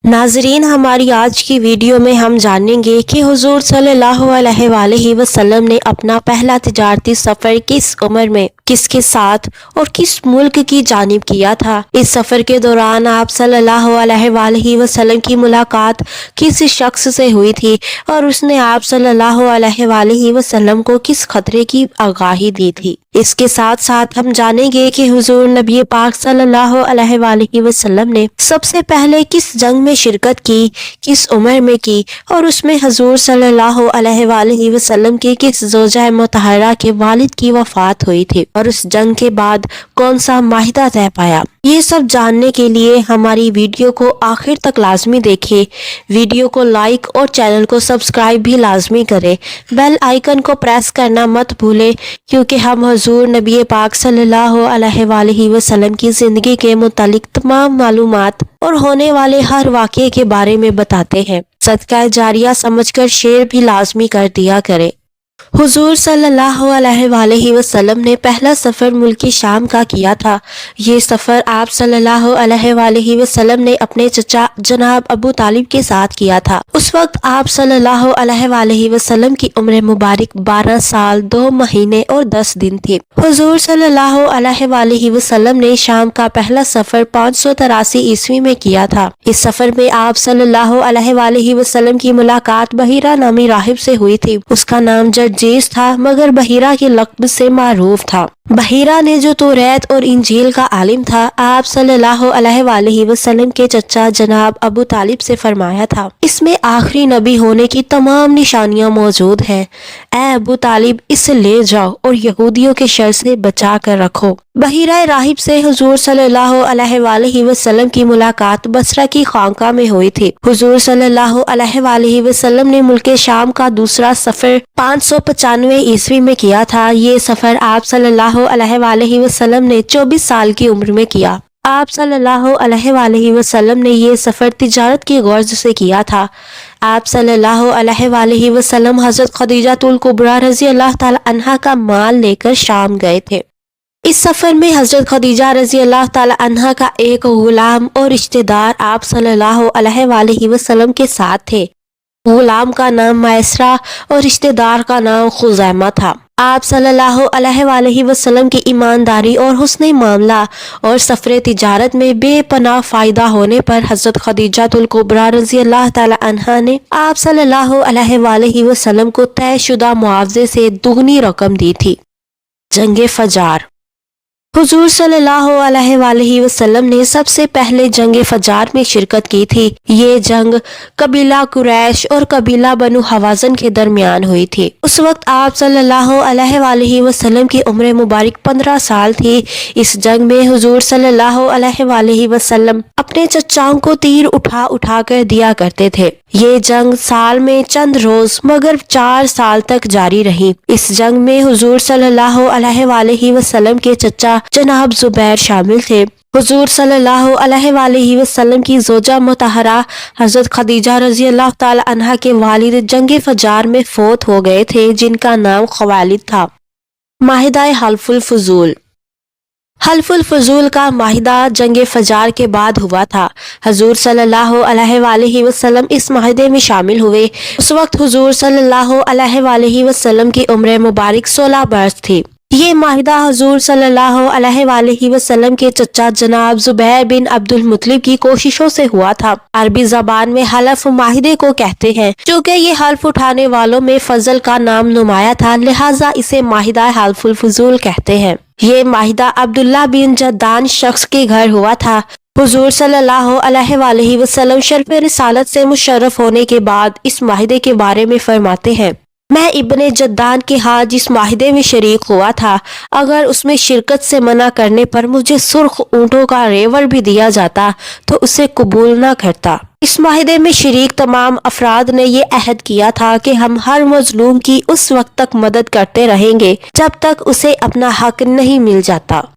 नाजरीन, हमारी आज की वीडियो में हम जानेंगे कि हुजूर सल्लल्लाहु अलैहि वसल्लम ने अपना पहला तिजारती सफ़र किस उम्र में, किसके साथ और किस मुल्क की जानिब किया था। इस सफ़र के दौरान आप सल्लल्लाहु अलैहि वसल्लम की मुलाकात किस शख्स से हुई थी और उसने आप सल्लल्लाहु अलैहि वसल्लम को किस खतरे की आगाही दी थी। इसके साथ साथ हम जानेंगे कि हुजूर नबी पाक सल्लल्लाहु अलैहि वसल्लम ने सबसे पहले किस जंग में शिरकत की, किस उम्र में की और उसमें हुजूर सल्लल्लाहु अलैहि वसल्लम के किस ज़ौजा मुतहरा के वालिद की वफात हुई थी और उस जंग के बाद कौन सा माहिदा तय पाया। ये सब जानने के लिए हमारी वीडियो को आखिर तक लाजमी देखें। वीडियो को लाइक और चैनल को सब्सक्राइब भी लाजमी करें। बेल आइकन को प्रेस करना मत भूलें, क्योंकि हम हुजूर नबी पाक सल्लल्लाहु अलैहि वसल्लम की ज़िंदगी के मुतालिक तमाम मालूमात और होने वाले हर वाक़े के बारे में बताते हैं। सदका जारिया समझकर शेयर भी लाजमी कर दिया करें। हुजूर सल्लल्लाहु अलैहि वसल्लम ने पहला सफ़र मुल्क शाम का किया था। ये सफ़र आप सल्लल्लाहु अलैहि वसल्लम ने अपने चचा जनाब अबू तालिब के साथ किया था। उस वक्त आप सल्लल्लाहु अलैहि वसल्लम की उम्र मुबारक 12 साल 2 महीने और 10 दिन थी। हुजूर सल्लल्लाहु अलैहि वसल्लम ने शाम का पहला सफ़र 583 ईस्वी में किया था। इस सफ़र में आप सल्लल्लाहु अलैहि वसल्लम की मुलाकात बहीरा नामी राहिब से हुई थी। उसका नाम जर्जीस था, मगर बहीरा के लक़्ब से मारूफ था। बहीरा ने जो तौरात और इंजील का आलिम था, आप सल्लल्लाहु अलैहि वसल्लम के चचा जनाब अबू तालिब से फरमाया था, इसमें आखिरी नबी होने की तमाम निशानियां मौजूद हैं। ऐ अबू तालिब, इसे ले जाओ और यहूदियों के शर से बचा कर रखो। बहीरा राहिब से हुजूर सल्लल्लाहु अलैहि वसल्लम की मुलाकात बसरा की खानका में हुई थी। हुजूर सल्लल्लाहु अलैहि वसल्लम ने मुल्क शाम का दूसरा सफ़र 595 ईस्वी में किया था। ये सफ़र आप सल्लल्लाहु अलैहि वसल्लम ने 24 साल की उम्र में किया। आप सल्लल्लाहु अलैहि वसल्लम ने ये सफ़र तिजारत की गर्ज से किया था। आप सल्लल्लाहु अलैहि वसल्लम हज़रत खदीजातुल कुबरा रज़ी अल्लाह ताला अन्हा का माल लेकर शाम गए थे। इस सफ़र में हज़रत खदीजा रज़ी अल्लाह ताला अन्हा का एक गुलाम और रिश्तेदार आप सल्लल्लाहु अलैहि वसल्लम के साथ थे। गुलाम का नाम मैसरा और रिश्तेदार का नाम खुज़ैमा था। आप सल्लल्लाहु अलैहि वसल्लम की ईमानदारी और हुस्न मामला और सफ़र तिजारत में बेपनाह फ़ायदा होने पर हज़रत खदीजातुल कुबरा रज़ी अल्लाह ताला अन्हा ने आप सल्लल्लाहु अलैहि वसल्लम को तयशुदा मुआवजे से दुगनी रकम दी थी। जंग फजार। हुजूर सल्लल्लाहु अलैहि वसल्लम ने सबसे पहले जंग फजार में शिरकत की थी। ये जंग कबीला कुरैश और कबीला बनु हवाज़न के दरमियान हुई थी। उस वक्त आप सल्लल्लाहु अलैहि वसल्लम की उम्र मुबारक 15 साल थी। इस जंग में हुजूर सल्लल्लाहु अलैहि वसल्लम अपने चचाओं को तीर उठा उठा कर दिया करते थे। ये जंग साल में चंद रोज मगर 4 साल तक जारी रही। इस जंग में हुजूर सल्लल्लाहु अलैहि वसल्लम के चचा जनाब जुबैर शामिल थे। हुजूर सल्लल्लाहु अलैहि वसल्लम की ज़ौजा मुतहरा हज़रत खदीजा रज़ी अल्लाह ताला अन्हा के वालिद जंग फजार में फौत हो गए थे, जिनका नाम खवालिद था। माहिदा हल्फुल फुजूल। हल्फुल फजूल का माहिदा जंग फजार के बाद हुआ था। हुजूर सल्लल्लाहु अलैहि वसल्लम इस माहिदे में शामिल हुए। उस वक्त हुजूर सल्लल्लाहु अलैहि वसल्लम की उम्र मुबारक 16 बरस थी। ये माहिदा हुजूर सल्लल्लाहु अलैहि वसल्लम के चचा जनाब जुबैर बिन अब्दुल मुत्तलिब की कोशिशों से हुआ था। अरबी ज़बान में हल्फ माहिदे को कहते हैं। चूँकि ये हल्फ उठाने वालों में फजल का नाम नुमाया था, लिहाजा इसे माहिदा हल्फुल फजूल कहते हैं। ये माहिदा अब्दुल्ला बिन जद्दान शख्स के घर हुआ था। हुजूर सल्लल्लाहु अलैहि वसल्लम शर्फ़ रिसालत से मुशर्रफ होने के बाद इस माहिदे के बारे में फरमाते हैं, मैं इब्ने जद्दान के हाथ जिस माहिदे में शरीक हुआ था, अगर उसमें शिरकत से मना करने पर मुझे सुर्ख ऊँटों का रेवड़ भी दिया जाता तो उसे कबूल न करता। इस माहिदे में शरीक तमाम अफराद ने ये अहद किया था कि हम हर मजलूम की उस वक्त तक मदद करते रहेंगे जब तक उसे अपना हक नहीं मिल जाता।